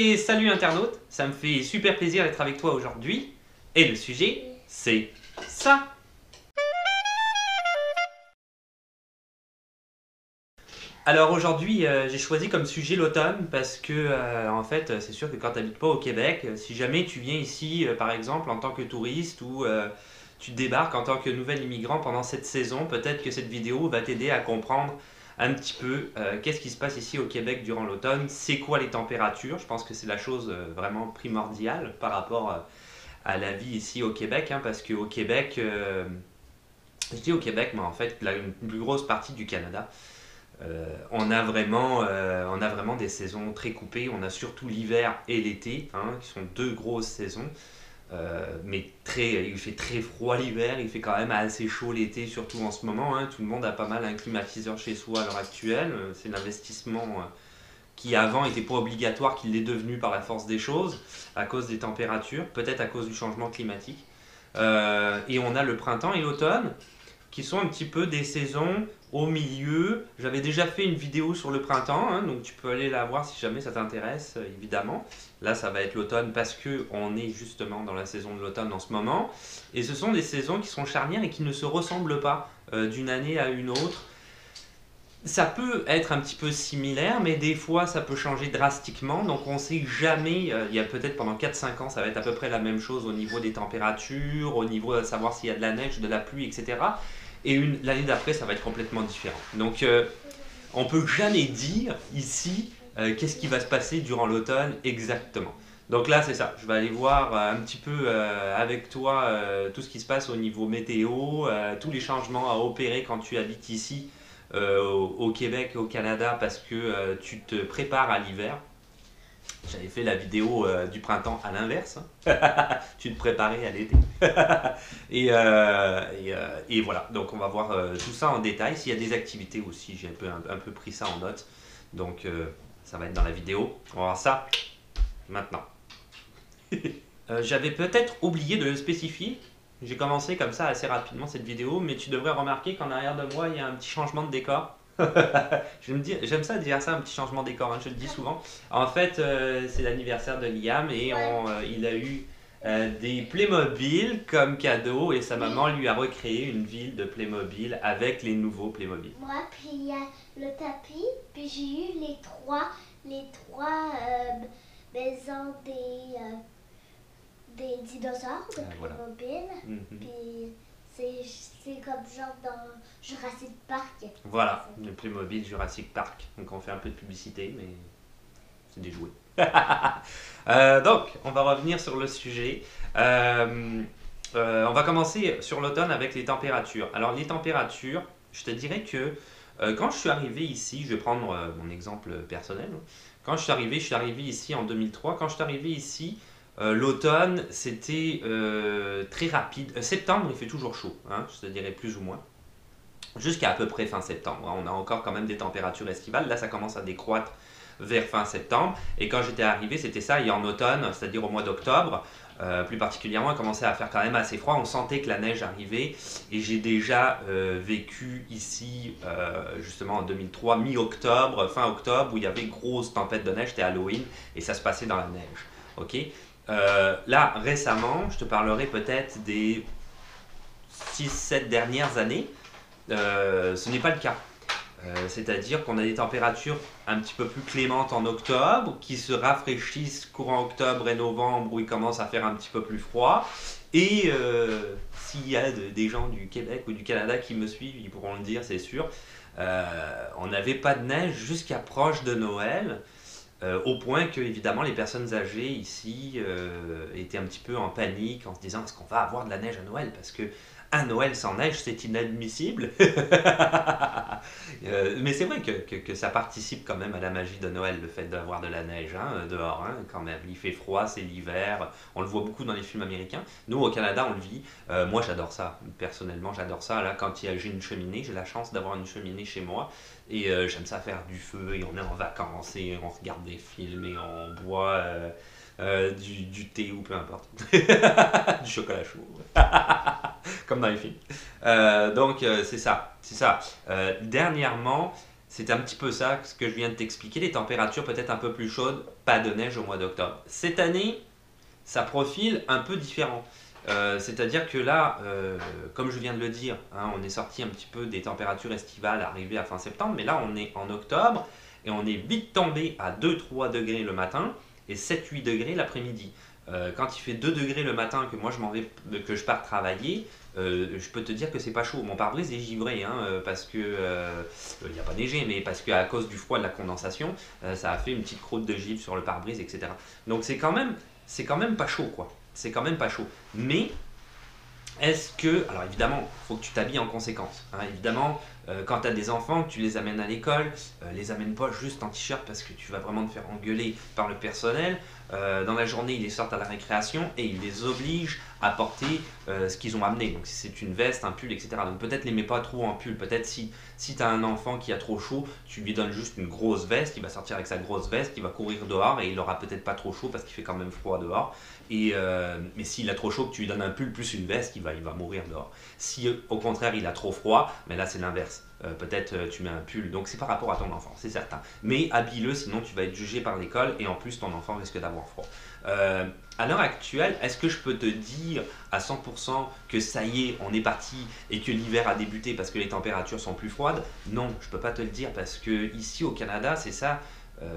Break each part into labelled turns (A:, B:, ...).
A: Et salut internaute, ça me fait super plaisir d'être avec toi aujourd'hui. Et le sujet, c'est ça. Alors aujourd'hui, j'ai choisi comme sujet l'automne parce que en fait, c'est sûr que quand tu n'habites pas au Québec, si jamais tu viens ici, par exemple, en tant que touriste ou tu débarques en tant que nouvel immigrant pendant cette saison, peut-être que cette vidéo va t'aider à comprendre un petit peu qu'est-ce qui se passe ici au Québec durant l'automne, c'est quoi les températures. Je pense que c'est la chose vraiment primordiale par rapport à la vie ici au Québec, hein, parce qu'au Québec, je dis au Québec, mais en fait, une plus grosse partie du Canada, on a vraiment des saisons très coupées. On a surtout l'hiver et l'été, hein, qui sont deux grosses saisons. Il fait très froid l'hiver, il fait quand même assez chaud l'été, surtout en ce moment, hein. Tout le monde a pas mal un climatiseur chez soi à l'heure actuelle. C'est l'investissement qui avant n'était pas obligatoire, qu'il l'est devenu par la force des choses, à cause des températures, peut-être à cause du changement climatique. Et on a le printemps et l'automne, qui sont un petit peu des saisons au milieu. J'avais déjà fait une vidéo sur le printemps, hein, donc tu peux aller la voir si jamais ça t'intéresse, évidemment. Là, ça va être l'automne parce qu'on est justement dans la saison de l'automne en ce moment. Et ce sont des saisons qui sont charnières et qui ne se ressemblent pas d'une année à une autre. Ça peut être un petit peu similaire, mais des fois ça peut changer drastiquement. Donc on ne sait jamais, il y a peut-être pendant 4-5 ans, ça va être à peu près la même chose au niveau des températures, au niveau de savoir s'il y a de la neige, de la pluie, etc. Et l'année d'après, ça va être complètement différent. Donc on ne peut jamais dire ici qu'est-ce qui va se passer durant l'automne exactement. Donc là, c'est ça. Je vais aller voir un petit peu avec toi tout ce qui se passe au niveau météo, tous les changements à opérer quand tu habites ici au Québec et au Canada parce que tu te prépares à l'hiver. J'avais fait la vidéo du printemps à l'inverse, hein. Tu te préparais à l'été. Et voilà, donc on va voir tout ça en détail. S'il y a des activités aussi, j'ai un peu pris ça en note. Donc ça va être dans la vidéo. On va voir ça maintenant. J'avais peut-être oublié de le spécifier. J'ai commencé comme ça assez rapidement cette vidéo, mais tu devrais remarquer qu'en arrière de moi, il y a un petit changement de décor. J'aime ça dire ça, un petit changement de décor, hein, je le dis souvent. En fait, c'est l'anniversaire de Liam et il a eu des Playmobil comme cadeau et sa maman lui a recréé une ville de Playmobil avec les nouveaux Playmobil.
B: Moi, puis il y a le tapis, puis j'ai eu les trois maisons des dinosaures de
A: Voilà.
B: Playmobil.
A: Mhm.
B: Puis c'est comme genre dans Jurassic Park.
A: Voilà, le Playmobil Jurassic Park. Donc on fait un peu de publicité, mais c'est des jouets. Donc, on va revenir sur le sujet. On va commencer sur l'automne avec les températures. Alors, les températures, je te dirais que quand je suis arrivé ici, je vais prendre mon exemple personnel. Quand je suis arrivé ici en 2003. Quand je suis arrivé ici, l'automne, c'était très rapide. Septembre, il fait toujours chaud, hein, je te dirais plus ou moins. Jusqu'à peu près fin septembre. On a encore quand même des températures estivales. Là, ça commence à décroître vers fin septembre. Et quand j'étais arrivé, c'était ça. Et en automne, c'est-à-dire au mois d'octobre, plus particulièrement, il commençait à faire quand même assez froid. On sentait que la neige arrivait. Et j'ai déjà vécu ici, justement en 2003, mi-octobre, fin octobre, où il y avait grosse tempête de neige. C'était Halloween et ça se passait dans la neige. Ok. Là, récemment, je te parlerai peut-être des 6-7 dernières années. Ce n'est pas le cas. C'est-à-dire qu'on a des températures un petit peu plus clémentes en octobre, qui se rafraîchissent courant octobre et novembre, où il commence à faire un petit peu plus froid. Et s'il y a des gens du Québec ou du Canada qui me suivent, ils pourront le dire, c'est sûr. On n'avait pas de neige jusqu'à proche de Noël, au point que, évidemment, les personnes âgées ici étaient un petit peu en panique en se disant est-ce qu'on va avoir de la neige à Noël? Parce que un Noël sans neige, c'est inadmissible. Mais c'est vrai que ça participe quand même à la magie de Noël, le fait d'avoir de la neige, hein, dehors, hein, quand même. Il fait froid, c'est l'hiver. On le voit beaucoup dans les films américains. Nous, au Canada, on le vit. Moi, j'adore ça. Personnellement, j'adore ça. Là, quand j'ai une cheminée, j'ai la chance d'avoir une cheminée chez moi. Et j'aime ça faire du feu. Et on est en vacances et on regarde des films et on boit du thé ou peu importe. Du chocolat chaud. Comme dans les films. Donc c'est ça, c'est ça. Dernièrement, C'est un petit peu ça, ce que je viens de t'expliquer, les températures peut-être un peu plus chaudes, pas de neige au mois d'octobre. Cette année, ça profile un peu différent. C'est-à-dire que là, comme je viens de le dire, hein, on est sorti un petit peu des températures estivales arrivées à fin septembre, mais là on est en octobre et on est vite tombé à 2-3 degrés le matin et 7-8 degrés l'après-midi. Quand il fait 2 degrés le matin, que moi je m'en vais, que je pars travailler, je peux te dire que c'est pas chaud. Mon pare-brise est givré, hein, parce que il n'y a pas neigé, mais parce qu'à cause du froid de la condensation, ça a fait une petite croûte de givre sur le pare-brise, etc. Donc c'est quand même pas chaud, quoi. C'est quand même pas chaud. Mais est-ce que, alors évidemment, il faut que tu t'habilles en conséquence. Hein, évidemment, quand tu as des enfants, que tu les amènes à l'école, les amène pas juste en t-shirt parce que tu vas vraiment te faire engueuler par le personnel. Dans la journée, ils les sortent à la récréation et ils les obligent à porter ce qu'ils ont amené. Donc si c'est une veste, un pull, etc. Donc peut-être les mets pas trop en pull. Peut-être si tu as un enfant qui a trop chaud, tu lui donnes juste une grosse veste, il va sortir avec sa grosse veste, il va courir dehors et il aura peut-être pas trop chaud parce qu'il fait quand même froid dehors. Mais s'il a trop chaud, que tu lui donnes un pull plus une veste, il va mourir dehors. Si au contraire il a trop froid, mais là c'est l'inverse. Peut-être tu mets un pull, donc c'est par rapport à ton enfant, c'est certain. Mais habille-le, sinon tu vas être jugé par l'école et en plus ton enfant risque d'avoir froid. À l'heure actuelle, est-ce que je peux te dire à 100% que ça y est, on est parti et que l'hiver a débuté parce que les températures sont plus froides? Non, je peux pas te le dire parce que ici au Canada, c'est ça.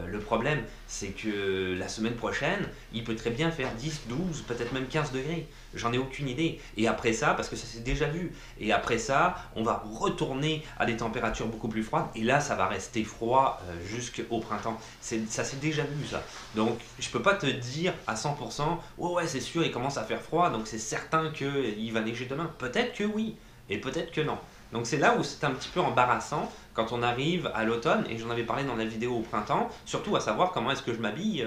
A: Le problème, c'est que la semaine prochaine, il peut très bien faire 10, 12, peut-être même 15 degrés. J'en ai aucune idée. Et après ça, parce que ça s'est déjà vu, et après ça, on va retourner à des températures beaucoup plus froides. Et là, ça va rester froid jusqu'au printemps. Ça s'est déjà vu, ça. Donc, je peux pas te dire à 100%, oh ouais, c'est sûr, il commence à faire froid, donc c'est certain qu'il va neiger demain. Peut-être que oui, et peut-être que non. Donc c'est là où c'est un petit peu embarrassant quand on arrive à l'automne, et j'en avais parlé dans la vidéo au printemps, surtout à savoir comment est-ce que je m'habille,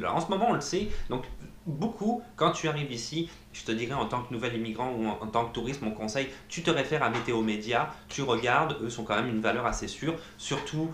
A: en ce moment on le sait, donc beaucoup, quand tu arrives ici, je te dirais en tant que nouvel immigrant ou en tant que touriste, mon conseil, tu te réfères à Météo Média, tu regardes, eux sont quand même une valeur assez sûre, surtout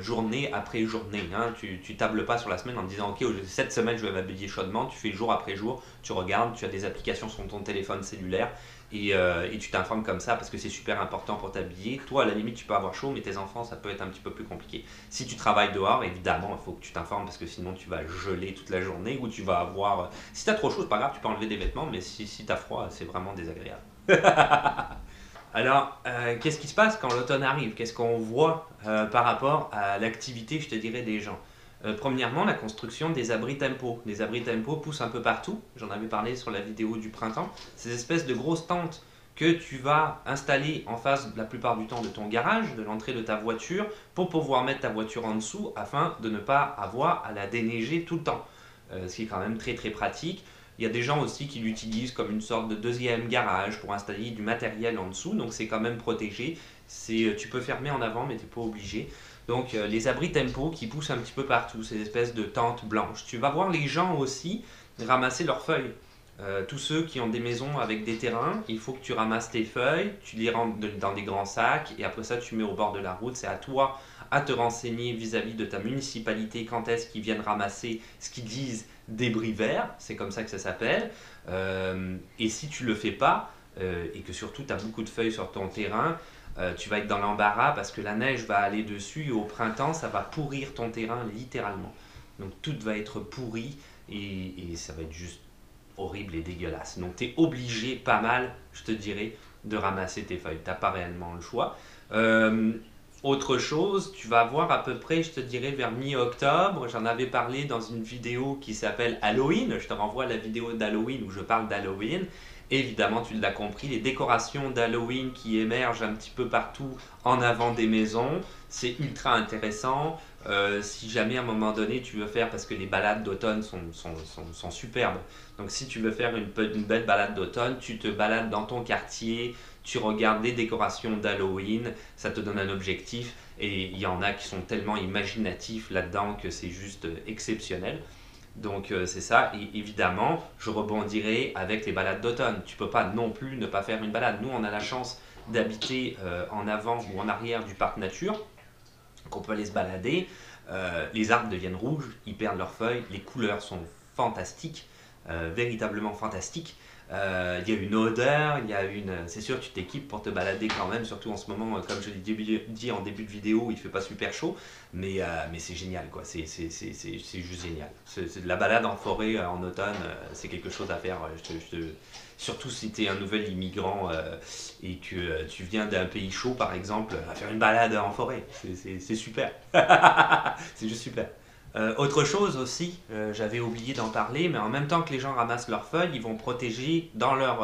A: journée après journée, hein, tu tables pas sur la semaine en te disant ok, cette semaine je vais m'habiller chaudement, tu fais jour après jour, tu regardes, tu as des applications sur ton téléphone cellulaire, et tu t'informes comme ça parce que c'est super important pour t'habiller. Toi, à la limite, tu peux avoir chaud, mais tes enfants, ça peut être un petit peu plus compliqué. Si tu travailles dehors, évidemment, il faut que tu t'informes parce que sinon tu vas geler toute la journée ou tu vas avoir. Si tu as trop chaud, c'est pas grave, tu peux enlever des vêtements, mais si tu as froid, c'est vraiment désagréable. Alors, qu'est-ce qui se passe quand l'automne arrive? Qu'est-ce qu'on voit par rapport à l'activité, je te dirais, des gens? Premièrement, la construction des abris tempo. Les abris tempo poussent un peu partout. J'en avais parlé sur la vidéo du printemps. Ces espèces de grosses tentes que tu vas installer en face la plupart du temps de ton garage, de l'entrée de ta voiture, pour pouvoir mettre ta voiture en dessous afin de ne pas avoir à la déneiger tout le temps. Ce qui est quand même très très pratique. Il y a des gens aussi qui l'utilisent comme une sorte de deuxième garage pour installer du matériel en dessous, donc c'est quand même protégé. Tu peux fermer en avant, mais tu n'es pas obligé. Donc les abris tempo qui poussent un petit peu partout, ces espèces de tentes blanches. Tu vas voir les gens aussi ramasser leurs feuilles. Tous ceux qui ont des maisons avec des terrains, il faut que tu ramasses tes feuilles, tu les rentres dans des grands sacs et après ça tu mets au bord de la route. C'est à toi à te renseigner vis-à-vis de ta municipalité quand est-ce qu'ils viennent ramasser ce qu'ils disent débris verts, c'est comme ça que ça s'appelle. Et si tu le fais pas, et que surtout tu as beaucoup de feuilles sur ton terrain, tu vas être dans l'embarras parce que la neige va aller dessus et au printemps ça va pourrir ton terrain littéralement. Donc tout va être pourri et ça va être juste horrible et dégueulasse. Donc tu es obligé pas mal, je te dirais, de ramasser tes feuilles. Tu n'as pas réellement le choix. Autre chose, tu vas voir à peu près, je te dirais, vers mi-octobre, j'en avais parlé dans une vidéo qui s'appelle Halloween, je te renvoie à la vidéo d'Halloween où je parle d'Halloween. Évidemment, tu l'as compris, les décorations d'Halloween qui émergent un petit peu partout en avant des maisons, c'est ultra intéressant. Si jamais à un moment donné tu veux faire, parce que les balades d'automne sont superbes, donc si tu veux faire une belle balade d'automne, tu te balades dans ton quartier, tu regardes des décorations d'Halloween, ça te donne un objectif et il y en a qui sont tellement imaginatifs là-dedans que c'est juste exceptionnel. Donc c'est ça, et évidemment je rebondirai avec les balades d'automne. Tu peux pas non plus ne pas faire une balade. Nous on a la chance d'habiter en avant ou en arrière du parc nature, qu'on peut aller se balader. Les arbres deviennent rouges, ils perdent leurs feuilles, les couleurs sont fantastiques, véritablement fantastiques. Il y a une odeur, il y a une... C'est sûr, tu t'équipes pour te balader quand même, surtout en ce moment, comme je l'ai dit en début de vidéo, il fait pas super chaud, mais c'est génial, quoi. C'est juste génial. C'est de la balade en forêt en automne, c'est quelque chose à faire. Surtout si tu es un nouvel immigrant et que tu viens d'un pays chaud, par exemple, à faire une balade en forêt. C'est super. C'est juste super. Autre chose aussi, j'avais oublié d'en parler, mais en même temps que les gens ramassent leurs feuilles, ils vont protéger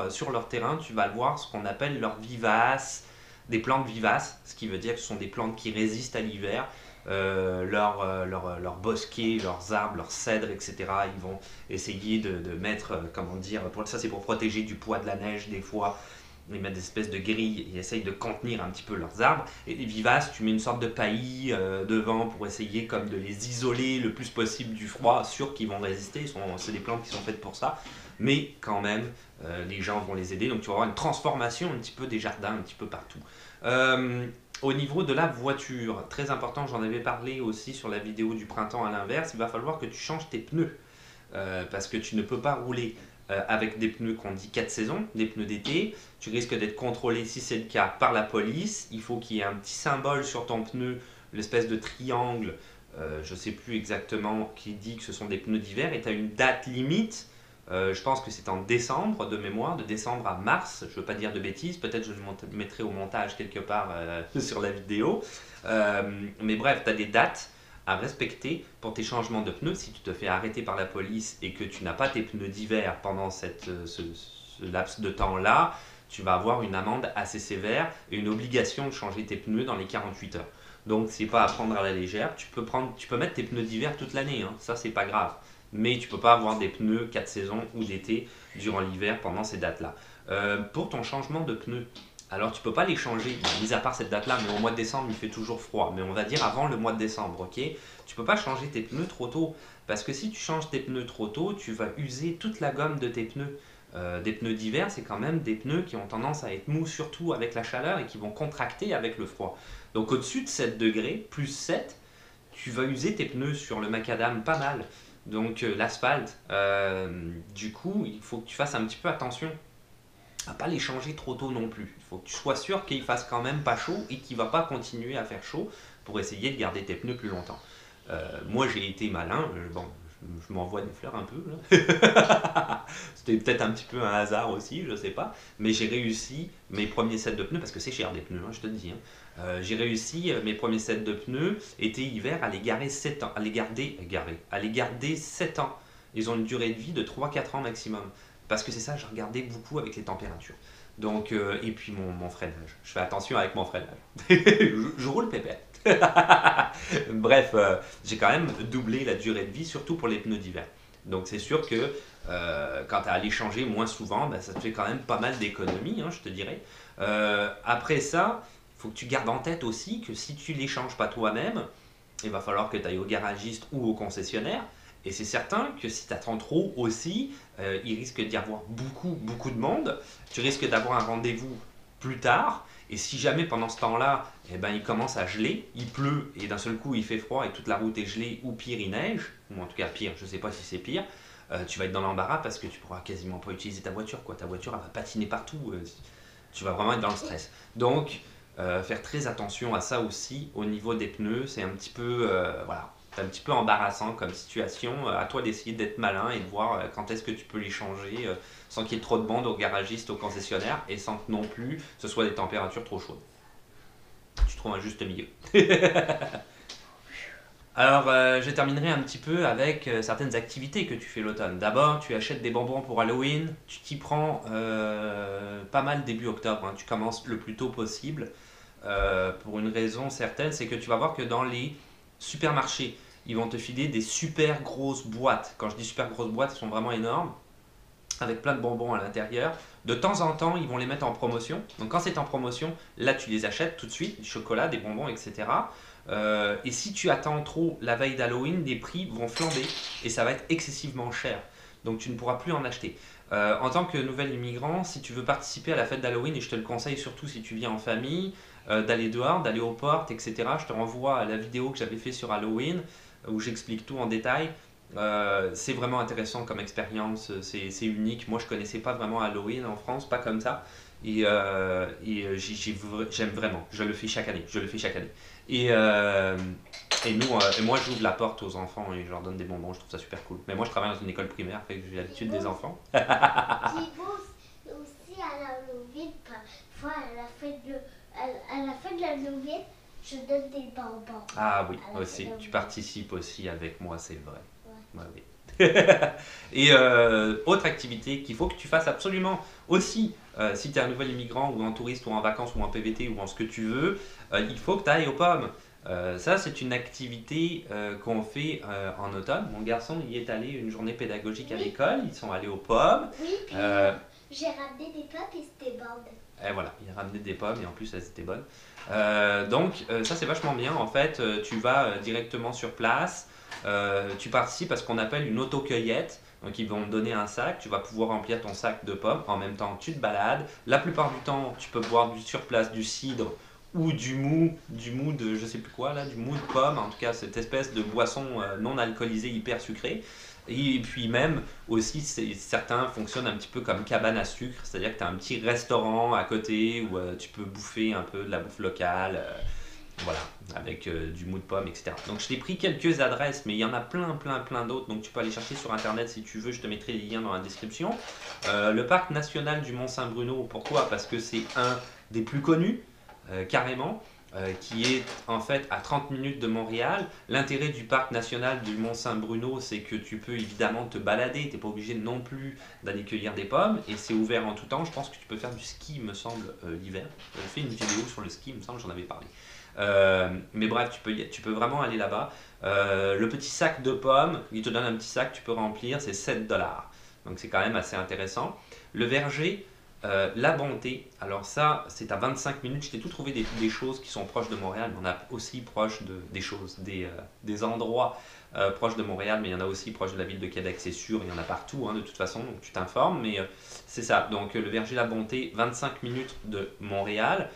A: sur leur terrain, tu vas le voir, ce qu'on appelle leurs vivaces, des plantes vivaces, ce qui veut dire que ce sont des plantes qui résistent à l'hiver. Leurs bosquets, leurs arbres, leurs cèdres, etc. Ils vont essayer de mettre, comment dire, ça c'est pour protéger du poids de la neige des fois. Ils mettent des espèces de grilles, ils essayent de contenir un petit peu leurs arbres. Et les vivaces, tu mets une sorte de paillis devant pour essayer comme de les isoler le plus possible du froid, sûr qu'ils vont résister, c'est des plantes qui sont faites pour ça. Mais quand même, les gens vont les aider, donc tu vas avoir une transformation un petit peu des jardins, un petit peu partout. Euh, Au niveau de la voiture, très important, j'en avais parlé aussi sur la vidéo du printemps à l'inverse, il va falloir que tu changes tes pneus. Parce que tu ne peux pas rouler avec des pneus qu'on dit 4 saisons, des pneus d'été. Tu risques d'être contrôlé, si c'est le cas, par la police. Il faut qu'il y ait un petit symbole sur ton pneu, l'espèce de triangle, je ne sais plus exactement, qui dit que ce sont des pneus d'hiver. Et tu as une date limite, je pense que c'est en décembre de mémoire, de décembre à mars. Je ne veux pas dire de bêtises, peut-être je le mettrai au montage quelque part sur la vidéo. Mais bref, tu as des dates à respecter pour tes changements de pneus. Si tu te fais arrêter par la police et que tu n'as pas tes pneus d'hiver pendant ce laps de temps-là, tu vas avoir une amende assez sévère et une obligation de changer tes pneus dans les 48 heures. Donc c'est pas à prendre à la légère. Tu peux mettre tes pneus d'hiver toute l'année, hein. Ça c'est pas grave. Mais tu peux pas avoir des pneus 4 saisons ou d'été durant l'hiver pendant ces dates-là. Pour ton changement de pneus, alors tu peux pas les changer, mis à part cette date-là, mais au mois de décembre il fait toujours froid. Mais on va dire avant le mois de décembre, ok? Tu peux pas changer tes pneus trop tôt, parce que si tu changes tes pneus trop tôt, tu vas user toute la gomme de tes pneus. Des pneus d'hiver, c'est quand même des pneus qui ont tendance à être mous, surtout avec la chaleur, et qui vont contracter avec le froid. Donc au-dessus de 7 degrés, plus 7, tu vas user tes pneus sur le macadam pas mal. Donc l'asphalte, du coup, il faut que tu fasses un petit peu attention à pas les changer trop tôt non plus. Il faut que tu sois sûr qu'il fasse quand même pas chaud et qu'il va pas continuer à faire chaud pour essayer de garder tes pneus plus longtemps. Moi j'ai été malin, bon, je m'envoie des fleurs un peu là. C'était peut-être un petit peu un hasard aussi, je sais pas, mais j'ai réussi mes premiers sets de pneus, parce que c'est cher des pneus, hein, je te le dis. Hein. J'ai réussi mes premiers sets de pneus été-hiver à les garer 7 ans, à les garder 7 ans. Ils ont une durée de vie de 3-4 ans maximum. Parce que c'est ça, je regardais beaucoup avec les températures. Donc, et puis mon freinage. Je fais attention avec mon freinage. Je roule pépère. Bref, j'ai quand même doublé la durée de vie, surtout pour les pneus d'hiver. Donc c'est sûr que quand tu as à les changer moins souvent, ben, ça te fait quand même pas mal d'économies, hein, je te dirais. Après ça, il faut que tu gardes en tête aussi que si tu les changes pas toi-même, il va falloir que tu ailles au garagiste ou au concessionnaire. Et c'est certain que si tu attends trop aussi, il risque d'y avoir beaucoup de monde. Tu risques d'avoir un rendez-vous plus tard. Et si jamais pendant ce temps-là, eh ben, il commence à geler, il pleut et d'un seul coup il fait froid et toute la route est gelée, ou pire il neige, ou en tout cas pire, je ne sais pas si c'est pire, tu vas être dans l'embarras parce que tu pourras quasiment pas utiliser ta voiture, quoi. Ta voiture elle va patiner partout, tu vas vraiment être dans le stress. Donc faire très attention à ça aussi au niveau des pneus, c'est un petit peu voilà, c'est un petit peu embarrassant comme situation. À toi d'essayer d'être malin et de voir quand est-ce que tu peux les changer sans qu'il y ait trop de monde au garagiste, au concessionnaire, et sans que non plus ce soit des températures trop chaudes. Tu trouves un juste milieu. Alors, je terminerai un petit peu avec certaines activités que tu fais l'automne. D'abord, tu achètes des bonbons pour Halloween. Tu t'y prends pas mal début octobre, hein. Tu commences le plus tôt possible. Pour une raison certaine, c'est que tu vas voir que dans les supermarchés, ils vont te filer des super grosses boîtes. Quand je dis super grosses boîtes, elles sont vraiment énormes, avec plein de bonbons à l'intérieur. De temps en temps, ils vont les mettre en promotion. Donc quand c'est en promotion, là tu les achètes tout de suite, du chocolat, des bonbons, etc. Et si tu attends trop la veille d'Halloween, les prix vont flamber et ça va être excessivement cher. Donc tu ne pourras plus en acheter. En tant que nouvel immigrant, si tu veux participer à la fête d'Halloween, et je te le conseille surtout si tu viens en famille, d'aller dehors, d'aller aux portes, etc. Je te renvoie à la vidéo que j'avais fait sur Halloween, où j'explique tout en détail. C'est vraiment intéressant comme expérience, c'est unique. Moi, je connaissais pas vraiment Halloween en France, pas comme ça. J'aime vraiment. Je le fais chaque année. Je le fais chaque année. Et, euh, et moi, j'ouvre la porte aux enfants et je leur donne des bonbons. Je trouve ça super cool. Mais moi, je travaille dans une école primaire, fait que j'ai l'habitude des enfants.
B: Puis vous aussi à l'Halloween, parfois à la fin de l'Halloween, je donne des bonbons.
A: Ah oui,
B: À la fin
A: aussi.
B: de
A: Tu
B: l'Halloween.
A: participes aussi avec moi, c'est vrai.
B: Ouais.
A: Ouais, oui. Et autre activité qu'il faut que tu fasses absolument aussi, si tu es un nouvel immigrant ou en touriste ou en vacances ou en PVT ou en ce que tu veux, il faut que tu ailles aux pommes. Ça, c'est une activité qu'on fait en automne. Mon garçon y est allé une journée pédagogique à
B: Oui,
A: l'école. Ils sont allés aux pommes.
B: oui, puis
A: Euh,
B: j'ai ramené des pommes et c'était bon.
A: et voilà, il a ramené des pommes et en plus elles étaient bonnes. Ça c'est vachement bien. En fait, tu vas directement sur place, tu participes à ce qu'on appelle une autocueillette. Donc ils vont te donner un sac, tu vas pouvoir remplir ton sac de pommes. En même temps, tu te balades. La plupart du temps, tu peux boire sur place du cidre ou du mou de je sais plus quoi là, du mou de pomme. En tout cas, cette espèce de boisson non alcoolisée hyper sucrée. Et puis même aussi, certains fonctionnent un petit peu comme cabane à sucre, c'est-à-dire que tu as un petit restaurant à côté où tu peux bouffer un peu de la bouffe locale, voilà, avec du mou de pomme, etc. Donc je t'ai pris quelques adresses, mais il y en a plein d'autres, donc tu peux aller chercher sur internet si tu veux, je te mettrai les liens dans la description. Le parc national du Mont-Saint-Bruno, pourquoi? Parce que c'est un des plus connus, carrément. Qui est en fait à 30 minutes de Montréal. L'intérêt du parc national du Mont-Saint-Bruno, c'est que tu peux évidemment te balader, tu n'es pas obligé non plus d'aller cueillir des pommes, et c'est ouvert en tout temps. Je pense que tu peux faire du ski, il me semble, l'hiver. J'avais fait une vidéo sur le ski, il me semble, j'en avais parlé. Mais bref, tu peux vraiment aller là-bas. Le petit sac de pommes, il te donne un petit sac, tu peux remplir, c'est 7 $. Donc c'est quand même assez intéressant. Le verger, la bonté, alors ça c'est à 25 minutes, je t'ai tout trouvé des choses qui sont proches de Montréal, mais on a aussi proche des choses, des endroits proches de Montréal, mais il y en a aussi proche de la ville de Québec, c'est sûr, il y en a partout de toute façon, donc tu t'informes, mais c'est ça, donc le verger La Bonté, 25 minutes de Montréal.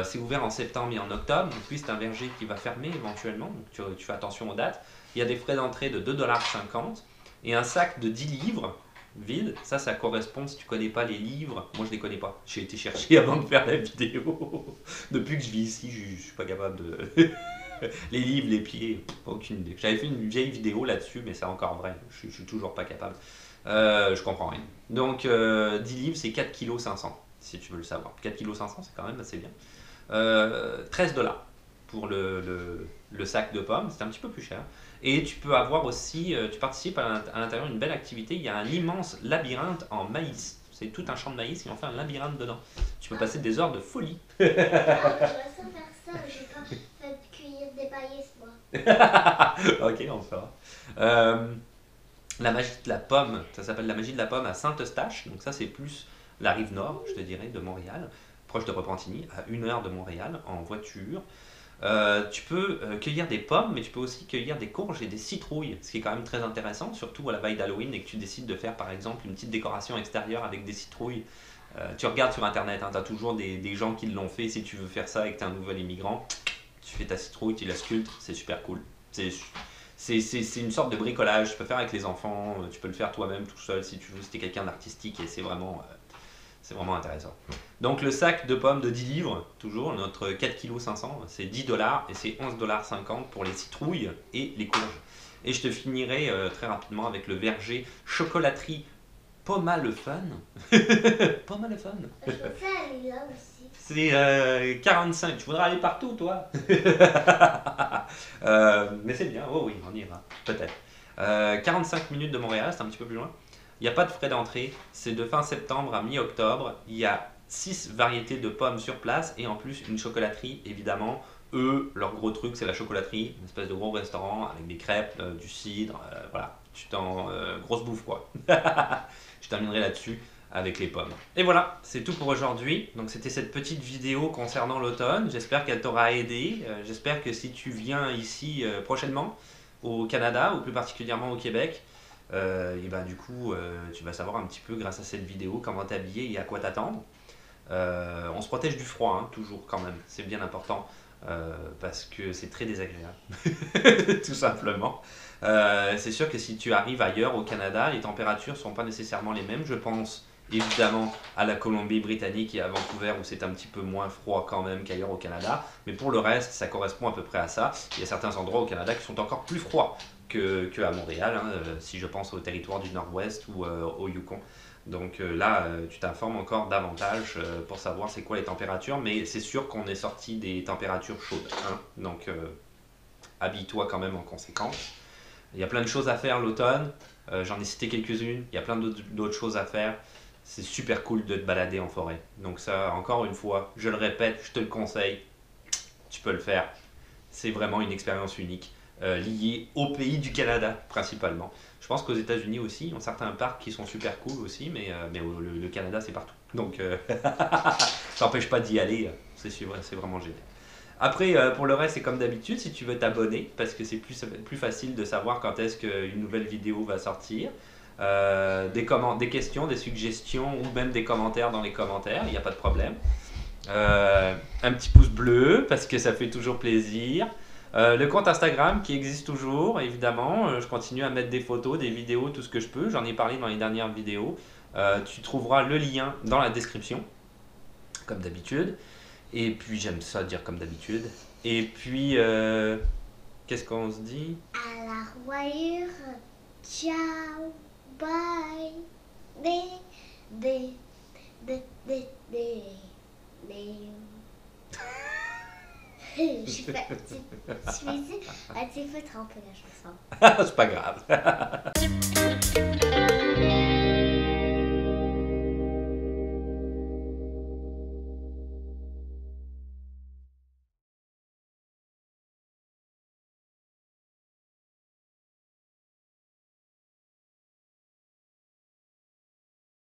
A: C'est ouvert en septembre et en octobre, donc oui c'est un verger qui va fermer éventuellement, donc tu fais attention aux dates. Il y a des frais d'entrée de 2,50 $ et un sac de 10 livres vide. Ça correspond, si tu connais pas les livres, moi je les connais pas. J'ai été chercher avant de faire la vidéo. Depuis que je vis ici, je suis pas capable de. Les livres, les pieds, aucune idée. J'avais fait une vieille vidéo là-dessus, mais c'est encore vrai. Je suis toujours pas capable. Je comprends rien. Donc 10 livres, c'est 4,5 kg, si tu veux le savoir. 4,5 kg, c'est quand même assez bien. 13 $ pour le sac de pommes, c'est un petit peu plus cher. Et tu peux avoir aussi, tu participes à l'intérieur d'une belle activité, il y a un immense labyrinthe en maïs. C'est tout un champ de maïs et on fait un labyrinthe dedans. Tu peux passer des heures de folie.
B: Ah, j'aimerais ça faire ça, j'ai pas fait cueillir des maïs, moi.
A: Ok, on le fera. Euh, la magie de la pomme, ça s'appelle la magie de la pomme à Saint-Eustache. Donc ça c'est plus la rive nord, je te dirais, de Montréal, proche de Repentigny, à 1 heure de Montréal en voiture. Tu peux cueillir des pommes, mais tu peux aussi cueillir des courges et des citrouilles, ce qui est quand même très intéressant, surtout à la veille d'Halloween et que tu décides de faire par exemple une petite décoration extérieure avec des citrouilles. Tu regardes sur internet, tu as toujours des gens qui l'ont fait. Si tu veux faire ça et que tu es un nouvel immigrant, tu fais ta citrouille, tu la sculptes, c'est super cool. C'est une sorte de bricolage, tu peux faire avec les enfants, tu peux le faire toi-même tout seul si tu veux, si tu es quelqu'un d'artistique et c'est vraiment intéressant. Donc le sac de pommes de 10 livres, toujours notre 4,5 kg, c'est 10 $ et c'est 11,50 $ pour les citrouilles et les courges. Et je te finirai très rapidement avec le verger chocolaterie Poma le Fun. Poma le Fun.
B: Je pensais aller là aussi.
A: C'est 45. Tu voudrais aller partout, toi? Mais c'est bien. Oh oui, on ira. Peut-être. 45 minutes de Montréal, c'est un petit peu plus loin. Il n'y a pas de frais d'entrée. C'est de fin septembre à mi-octobre. Il y a 6 variétés de pommes sur place et en plus une chocolaterie, évidemment. Eux, leur gros truc, c'est la chocolaterie. Une espèce de gros restaurant avec des crêpes, du cidre. Voilà. Grosse bouffe, quoi. Je terminerai là-dessus avec les pommes. Et voilà, c'est tout pour aujourd'hui. Donc c'était cette petite vidéo concernant l'automne. J'espère qu'elle t'aura aidé. J'espère que si tu viens ici prochainement au Canada, ou plus particulièrement au Québec, et ben du coup tu vas savoir un petit peu grâce à cette vidéo comment t'habiller et à quoi t'attendre. On se protège du froid, hein, toujours quand même, c'est bien important. Parce que c'est très désagréable, tout simplement. C'est sûr que si tu arrives ailleurs au Canada, les températures ne sont pas nécessairement les mêmes. Je pense évidemment à la Colombie-Britannique et à Vancouver où c'est un petit peu moins froid quand même qu'ailleurs au Canada. Mais pour le reste, ça correspond à peu près à ça. Il y a certains endroits au Canada qui sont encore plus froids qu'à Montréal, hein, si je pense au territoire du Nord-Ouest ou au Yukon. Donc là, tu t'informes encore davantage pour savoir c'est quoi les températures, mais c'est sûr qu'on est sorti des températures chaudes, hein. Donc habille-toi quand même en conséquence. Il y a plein de choses à faire l'automne, j'en ai cité quelques-unes, il y a plein d'autres choses à faire. C'est super cool de te balader en forêt. Donc ça, encore une fois, je le répète, je te le conseille, tu peux le faire. C'est vraiment une expérience unique, liée au pays du Canada principalement. Je pense qu'aux États-Unis aussi, il y a certains parcs qui sont super cool aussi, mais le Canada c'est partout. Donc ça n'empêche pas d'y aller, c'est vraiment génial. Après, pour le reste, c'est comme d'habitude, si tu veux t'abonner, parce que c'est plus facile de savoir quand est-ce qu'une nouvelle vidéo va sortir. Des questions, des suggestions ou même des commentaires dans les commentaires, il n'y a pas de problème. Un petit pouce bleu parce que ça fait toujours plaisir. Le compte Instagram qui existe toujours, évidemment. Je continue à mettre des photos, des vidéos, tout ce que je peux. J'en ai parlé dans les dernières vidéos. Tu trouveras le lien dans la description, comme d'habitude. Et puis, j'aime ça dire comme d'habitude. Et puis, qu'est-ce qu'on se dit?
B: À la revoyure. Ciao. Bye. Des. Je fais un petit peu tremper la chanson.
A: C'est pas grave.